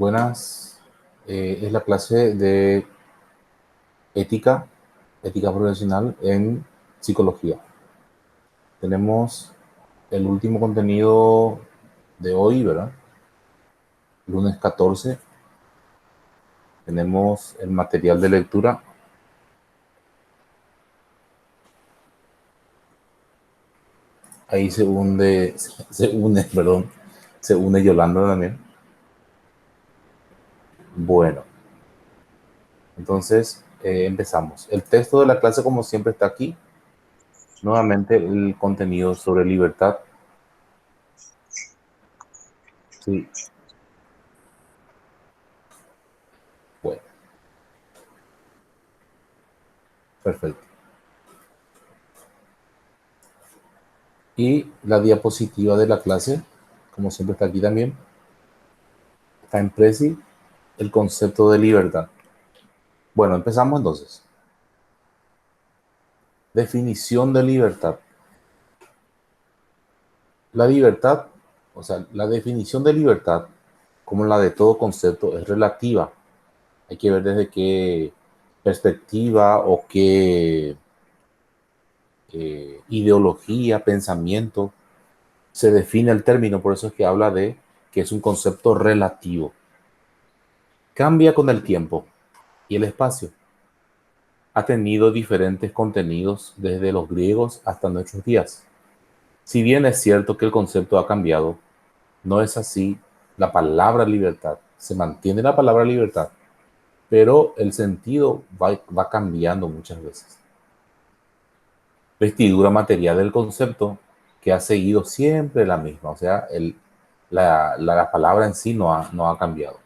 Buenas, es la clase de ética, ética profesional en psicología. Tenemos el último contenido de hoy, ¿verdad? Lunes 14. Tenemos el material de lectura. Ahí se une Yolanda también. Bueno, entonces empezamos. El texto de la clase, como siempre, está aquí. Nuevamente el contenido sobre libertad. Sí, bueno, perfecto. Y la diapositiva de la clase, como siempre está aquí también, está en Prezi, el concepto de libertad. Bueno, empezamos entonces. Definición de libertad. La libertad, o sea, la definición de libertad, como la de todo concepto, es relativa. Hay que ver desde qué perspectiva o qué ideología, pensamiento se define el término. Por eso es que habla de que es un concepto relativo. Cambia con el tiempo y el espacio. Ha tenido diferentes contenidos desde los griegos hasta nuestros días. Si bien es cierto que el concepto ha cambiado, no es así la palabra libertad. Se mantiene la palabra libertad, pero el sentido va cambiando muchas veces. Vestidura material del concepto que ha seguido siempre la misma, o sea, la palabra en sí no ha cambiado.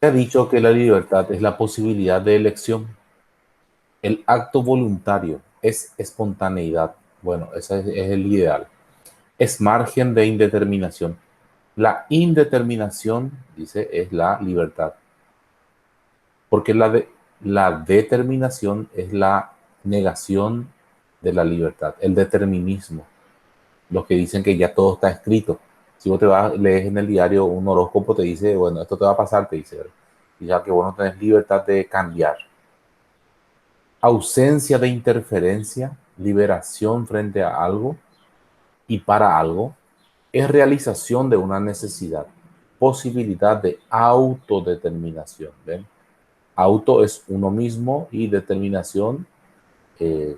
Se ha dicho que la libertad es la posibilidad de elección. El acto voluntario es espontaneidad. Bueno, ese es el ideal. Es margen de indeterminación. La indeterminación, dice, es la libertad. Porque la determinación es la negación de la libertad, el determinismo. Los que dicen que ya todo está escrito. Si vos lees en el diario un horóscopo, te dice, bueno, esto te va a pasar, te dice, ¿verdad? Y ya que vos no tenés libertad de cambiar. Ausencia de interferencia, liberación frente a algo y para algo, es realización de una necesidad, posibilidad de autodeterminación. ¿Ven? Auto es uno mismo y determinación, eh,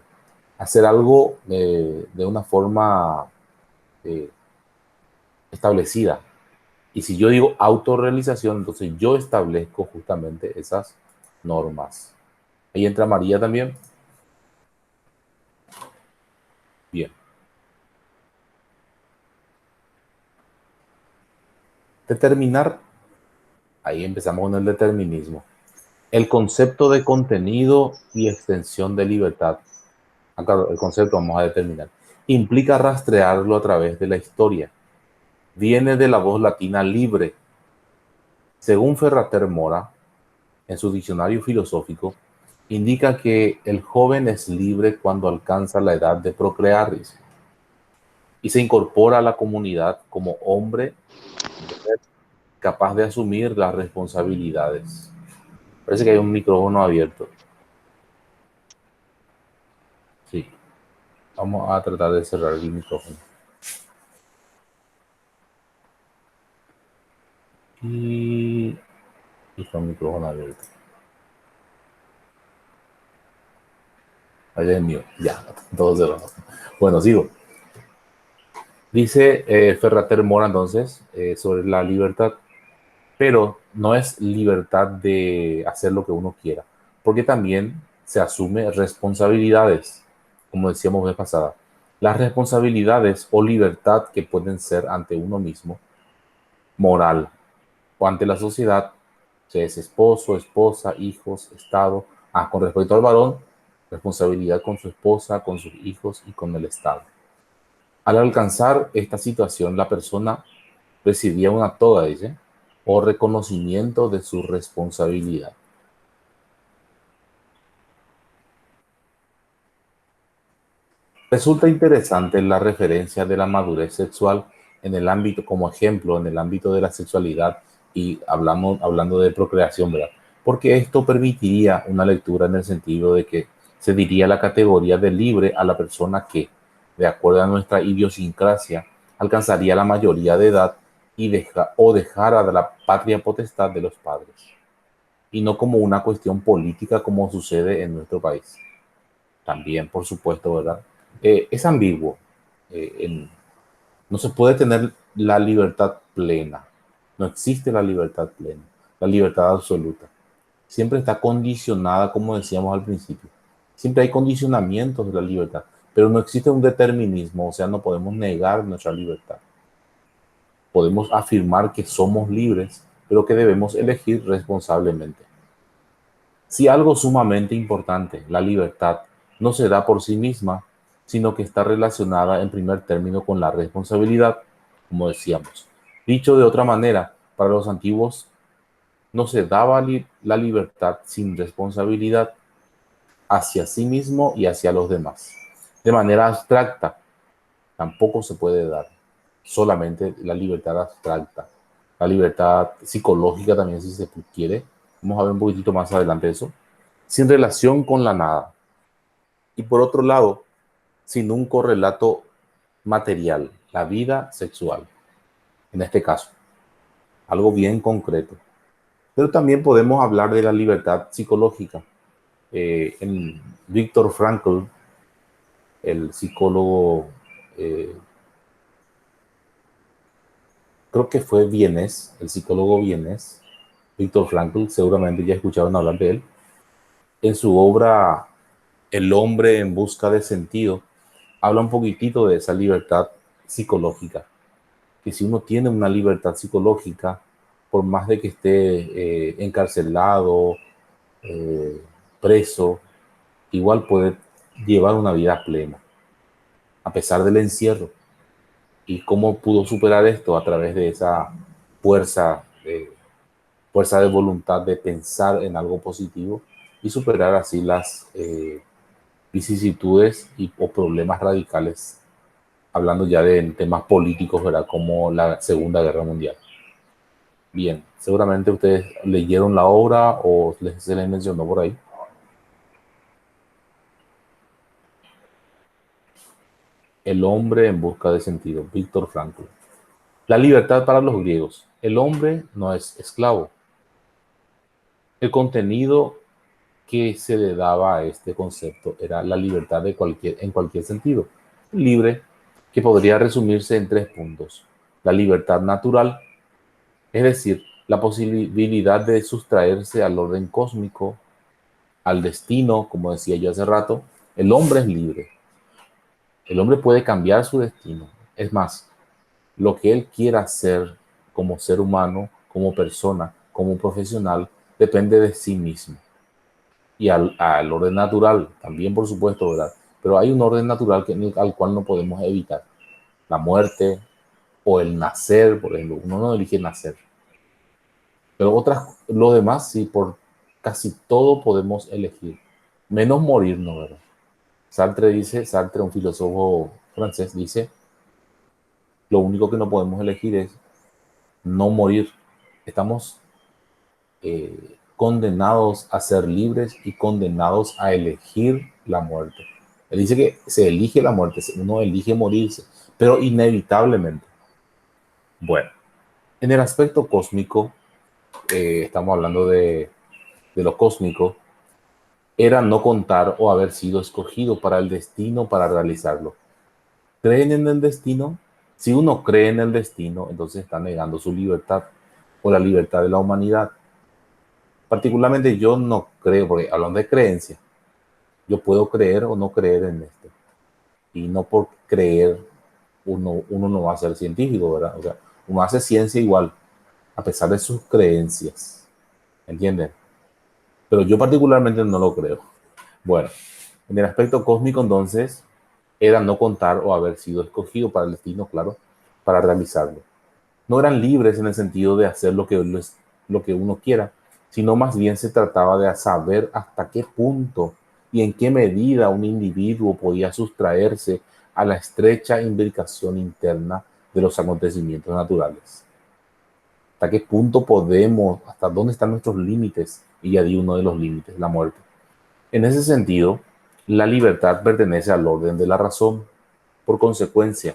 hacer algo de una forma eh, establecida. Y si yo digo autorrealización, entonces yo establezco justamente esas normas. Ahí entra María también. Bien. Determinar, ahí empezamos con el determinismo. El concepto de contenido y extensión de libertad. Acá el concepto vamos a determinar. Implica rastrearlo a través de la historia. Viene de la voz latina libre. Según Ferrater Mora, en su diccionario filosófico, indica que el joven es libre cuando alcanza la edad de procrear y se incorpora a la comunidad como hombre capaz de asumir las responsabilidades. Parece que hay un micrófono abierto. Sí, vamos a tratar de cerrar el micrófono. Y está el micrófono abierto. Allá es mío. Ya, todo cerrado. Bueno, sigo. Dice Ferrater Mora entonces sobre la libertad, pero no es libertad de hacer lo que uno quiera, porque también se asume responsabilidades, como decíamos vez pasada. Las responsabilidades o libertad que pueden ser ante uno mismo, moral, o ante la sociedad, que es esposo, esposa, hijos, Estado. Con respecto al varón, responsabilidad con su esposa, con sus hijos y con el Estado. Al alcanzar esta situación, la persona recibía una toga, dice, o reconocimiento de su responsabilidad. Resulta interesante la referencia de la madurez sexual en el ámbito, como ejemplo, en el ámbito de la sexualidad y hablando de procreación, ¿verdad? Porque esto permitiría una lectura en el sentido de que se diría la categoría de libre a la persona que, de acuerdo a nuestra idiosincrasia, alcanzaría la mayoría de edad y dejara de la patria potestad de los padres, y no como una cuestión política como sucede en nuestro país. También, por supuesto, ¿verdad? Es ambiguo. No se puede tener la libertad plena. No existe la libertad plena, la libertad absoluta. Siempre está condicionada, como decíamos al principio. Siempre hay condicionamientos de la libertad, pero no existe un determinismo, o sea, no podemos negar nuestra libertad. Podemos afirmar que somos libres, pero que debemos elegir responsablemente. Si algo sumamente importante, la libertad, no se da por sí misma, sino que está relacionada en primer término con la responsabilidad, como decíamos. Dicho de otra manera, para los antiguos no se daba la libertad sin responsabilidad hacia sí mismo y hacia los demás. De manera abstracta, tampoco se puede dar solamente la libertad abstracta. La libertad psicológica también, si se quiere. Vamos a ver un poquitito más adelante eso. Sin relación con la nada. Y por otro lado, sin un correlato material, la vida sexual, en este caso, algo bien concreto. Pero también podemos hablar de la libertad psicológica. En Viktor Frankl, el psicólogo, eh, creo que fue vienés, el psicólogo vienés, Viktor Frankl, seguramente ya escucharon hablar de él, en su obra El hombre en busca de sentido, habla un poquitito de esa libertad psicológica, que si uno tiene una libertad psicológica, por más de que esté encarcelado, eh, preso, igual puede llevar una vida plena, a pesar del encierro. ¿Y cómo pudo superar esto? A través de esa fuerza, fuerza de voluntad de pensar en algo positivo y superar así las vicisitudes o problemas radicales, hablando ya de temas políticos, ¿verdad? Como la Segunda Guerra Mundial. Bien, seguramente ustedes leyeron la obra o se les mencionó por ahí. El hombre en busca de sentido, Víctor Frankl. La libertad para los griegos. El hombre no es esclavo. El contenido que se le daba a este concepto era la libertad en cualquier sentido. Libre, que podría resumirse en tres puntos. La libertad natural, es decir, la posibilidad de sustraerse al orden cósmico, al destino, como decía yo hace rato. El hombre es libre. El hombre puede cambiar su destino. Es más, lo que él quiera hacer como ser humano, como persona, como profesional, depende de sí mismo. Y al orden natural también, por supuesto, ¿verdad? Pero hay un orden natural al cual no podemos evitar. La muerte o el nacer, por ejemplo. Uno no elige nacer. Pero lo demás, sí, por casi todo podemos elegir. Menos morirnos, ¿verdad? Sartre, un filósofo francés, dice, lo único que no podemos elegir es no morir. Estamos condenados a ser libres y condenados a elegir la muerte. Él dice que se elige la muerte, uno elige morirse, pero inevitablemente. Bueno, en el aspecto cósmico, estamos hablando de lo cósmico, era no contar o haber sido escogido para el destino para realizarlo. ¿Creen en el destino? Si uno cree en el destino, entonces está negando su libertad o la libertad de la humanidad. Particularmente yo no creo, porque hablando de creencia, yo puedo creer o no creer en esto. Y no por creer uno no va a ser científico, ¿verdad? O sea, uno hace ciencia igual, a pesar de sus creencias. ¿Entienden? Pero yo particularmente no lo creo. Bueno, en el aspecto cósmico entonces, era no contar o haber sido escogido para el destino, claro, para realizarlo. No eran libres en el sentido de hacer lo que uno quiera, sino más bien se trataba de saber hasta qué punto y en qué medida un individuo podía sustraerse a la estrecha imbricación interna de los acontecimientos naturales. ¿Hasta qué punto podemos, hasta dónde están nuestros límites? Y ya di uno de los límites, la muerte. En ese sentido, la libertad pertenece al orden de la razón. Por consecuencia,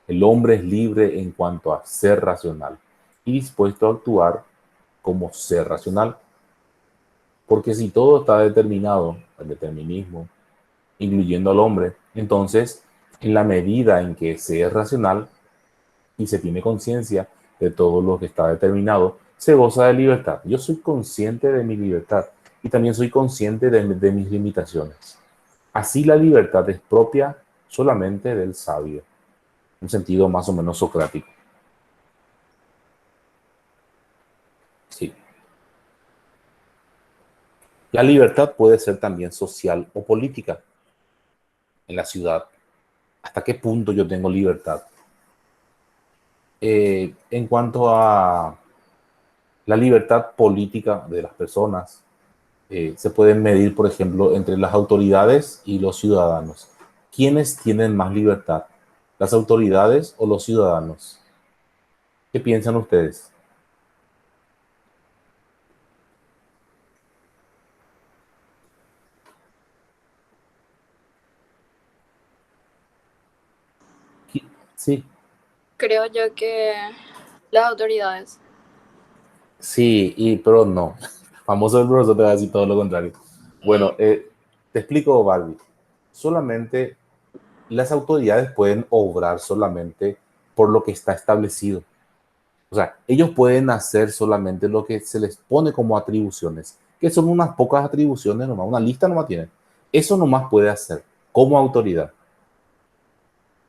el hombre es libre en cuanto a ser racional y dispuesto a actuar como ser racional. Porque si todo está determinado, el determinismo, incluyendo al hombre, entonces, en la medida en que se es racional y se tiene conciencia de todo lo que está determinado, se goza de libertad. Yo soy consciente de mi libertad y también soy consciente de mis limitaciones. Así la libertad es propia solamente del sabio, un sentido más o menos socrático. Sí. La libertad puede ser también social o política en la ciudad. ¿Hasta qué punto yo tengo libertad? En cuanto a la libertad política de las personas, se pueden medir, por ejemplo, entre las autoridades y los ciudadanos. ¿Quiénes tienen más libertad? ¿Las autoridades o los ciudadanos? ¿Qué piensan ustedes? Sí, Creo yo que las autoridades. sí, pero no. Famoso el profesor te va a decir todo lo contrario. Bueno, te explico, Barbie. Solamente las autoridades pueden obrar solamente por lo que está establecido. O sea, ellos pueden hacer solamente lo que se les pone como atribuciones, que son unas pocas atribuciones nomás, una lista nomás tienen. Eso nomás puede hacer como autoridad.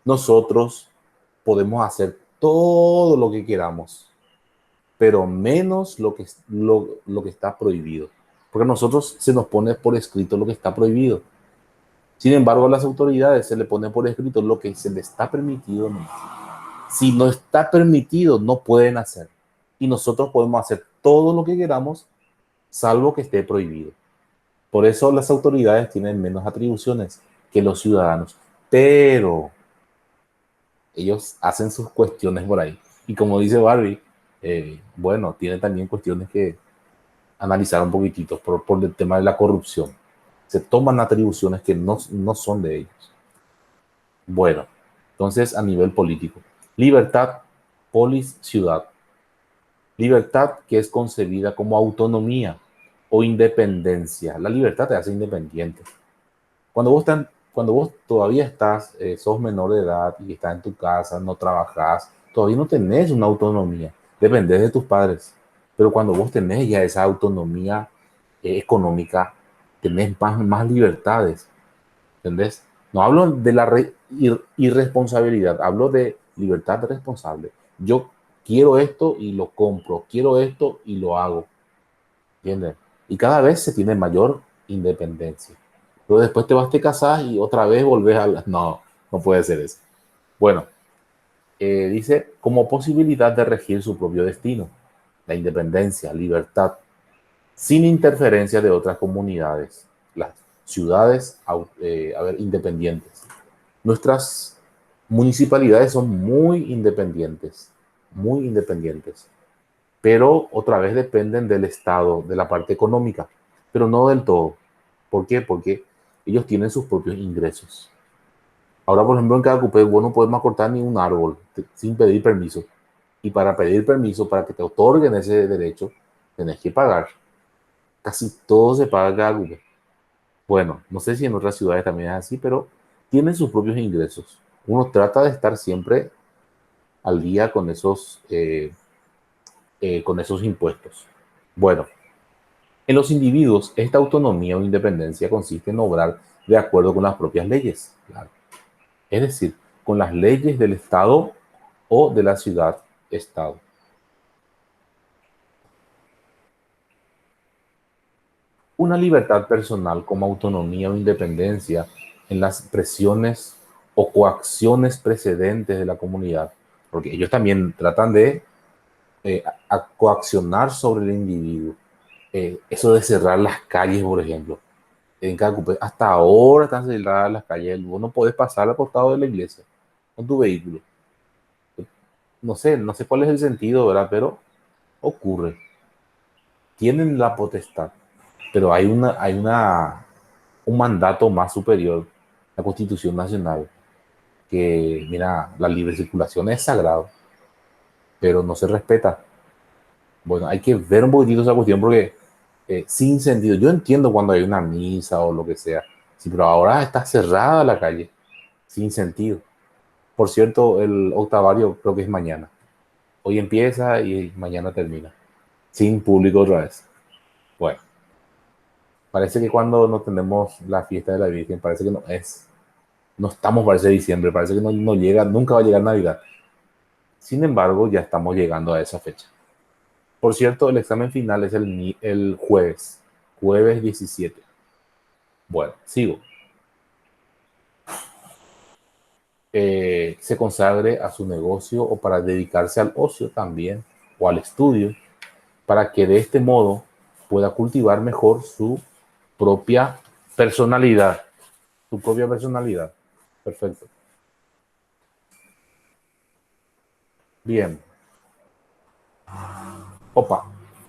Nosotros podemos hacer todo lo que queramos, pero menos lo que está prohibido. Porque a nosotros se nos pone por escrito lo que está prohibido. Sin embargo, a las autoridades se le pone por escrito lo que se les está permitido nomás. Si no está permitido, no pueden hacer. Y nosotros podemos hacer todo lo que queramos, salvo que esté prohibido. Por eso las autoridades tienen menos atribuciones que los ciudadanos. Pero ellos hacen sus cuestiones por ahí. Y como dice Barbie, bueno, tiene también cuestiones que analizar un poquitito por el tema de la corrupción. Se toman atribuciones que no son de ellos. Bueno, entonces a nivel político. Libertad, polis, ciudad. Libertad que es concebida como autonomía o independencia. La libertad te hace independiente. Cuando vos todavía estás, sos menor de edad y estás en tu casa, no trabajas, todavía no tenés una autonomía, dependés de tus padres. Pero cuando vos tenés ya esa autonomía económica, tenés más libertades, ¿entendés? No hablo de la irresponsabilidad, hablo de libertad responsable. Yo quiero esto y lo compro, quiero esto y lo hago, ¿entiendes? Y cada vez se tiene mayor independencia. Pero después te vas, te casas y otra vez volvés a... No, no puede ser eso. Bueno, dice, como posibilidad de regir su propio destino, la independencia, libertad, sin interferencia de otras comunidades, las ciudades, a ver, independientes. Nuestras municipalidades son muy independientes, pero otra vez dependen del Estado, de la parte económica, pero no del todo. ¿Por qué? Porque ellos tienen sus propios ingresos. Ahora, por ejemplo, en cada cupé vos no podemos cortar ni un árbol sin pedir permiso. Y para pedir permiso, para que te otorguen ese derecho, tenés que pagar. Casi todo se paga en cada cupé. Bueno, no sé si en otras ciudades también es así, pero tienen sus propios ingresos. Uno trata de estar siempre al día con esos impuestos. Bueno, en los individuos, esta autonomía o independencia consiste en obrar de acuerdo con las propias leyes, claro. Es decir, con las leyes del Estado o de la ciudad-estado. Una libertad personal como autonomía o independencia en las presiones o coacciones precedentes de la comunidad, porque ellos también tratan de coaccionar sobre el individuo. Eso de cerrar las calles, por ejemplo, en Cacupé, hasta ahora están cerradas las calles. Vos no podés pasar al costado de la iglesia con tu vehículo. no sé cuál es el sentido, ¿verdad? Pero ocurre. Tienen la potestad, pero un mandato más superior, la Constitución Nacional, que, mira, la libre circulación es sagrado, pero no se respeta. Bueno, hay que ver un poquitito esa cuestión porque sin sentido. Yo entiendo cuando hay una misa o lo que sea, sí, pero ahora está cerrada la calle, sin sentido. Por cierto, el octavario creo que es mañana. Hoy empieza y mañana termina, sin público otra vez. Bueno, parece que cuando no tenemos la fiesta de la Virgen, parece que no estamos para ese diciembre, parece que no llega, nunca va a llegar Navidad. Sin embargo, ya estamos llegando a esa fecha. Por cierto, el examen final es el jueves, jueves 17. Bueno, sigo. Se consagre a su negocio o para dedicarse al ocio también o al estudio, para que de este modo pueda cultivar mejor propia personalidad, su propia personalidad. Perfecto. Bien. Opa.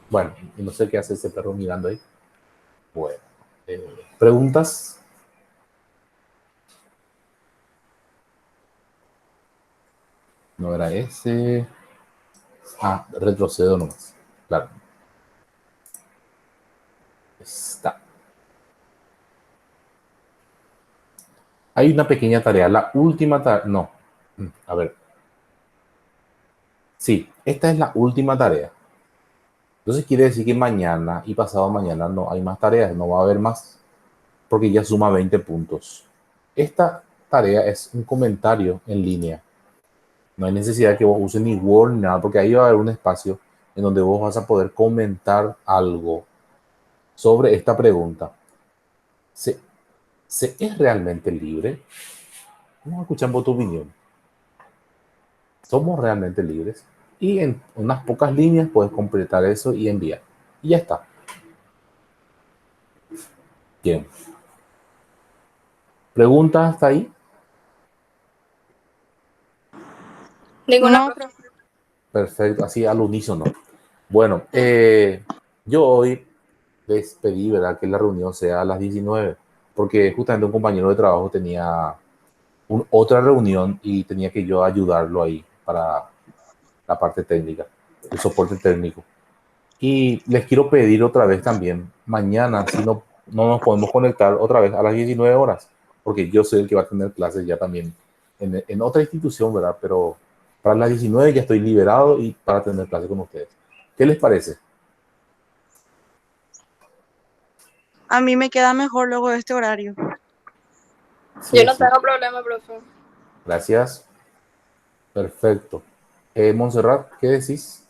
Bueno, no sé qué hace ese perro mirando ahí. Bueno. ¿Preguntas? No era ese. Ah, retrocedo nomás. Claro. Está. Hay una pequeña tarea. La última tarea. No. A ver. Sí, esta es la última tarea. Entonces quiere decir que mañana y pasado mañana no hay más tareas, no va a haber más, porque ya suma 20 puntos. Esta tarea es un comentario en línea. No hay necesidad de que vos uses ni Word ni nada, porque ahí va a haber un espacio en donde vos vas a poder comentar algo sobre esta pregunta. ¿Se, ¿Se es realmente libre? Vamos a escuchar tu opinión. ¿Somos realmente libres? Y en unas pocas líneas puedes completar eso y enviar. Y ya está. Bien. ¿Preguntas hasta ahí? Ninguna, No, profe. profe. Perfecto, así al unísono. Bueno, yo hoy les pedí, ¿verdad?, que la reunión sea a las 19, porque justamente un compañero de trabajo tenía otra reunión y tenía que yo ayudarlo ahí para la parte técnica, el soporte técnico. Y les quiero pedir otra vez también, mañana, si no nos podemos conectar otra vez a las 19 horas, porque yo soy el que va a tener clases ya también en otra institución, ¿verdad? Pero para las 19 ya estoy liberado y para tener clases con ustedes. ¿Qué les parece? A mí me queda mejor luego este horario. Yo Sí, no sí. tengo problema, profe. Gracias. Perfecto. Montserrat, ¿qué decís?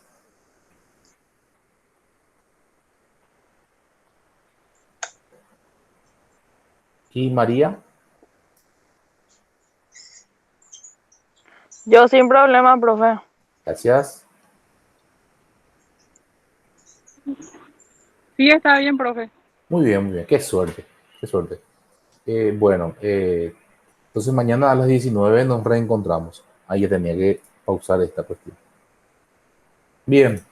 ¿Y María? Yo sin problema, profe. Gracias. Sí, está bien, profe. Muy bien, muy bien. Qué suerte. Qué suerte. Bueno, entonces mañana a las 19 nos reencontramos. Ahí ya tenía que pausar esta cuestión. Bien,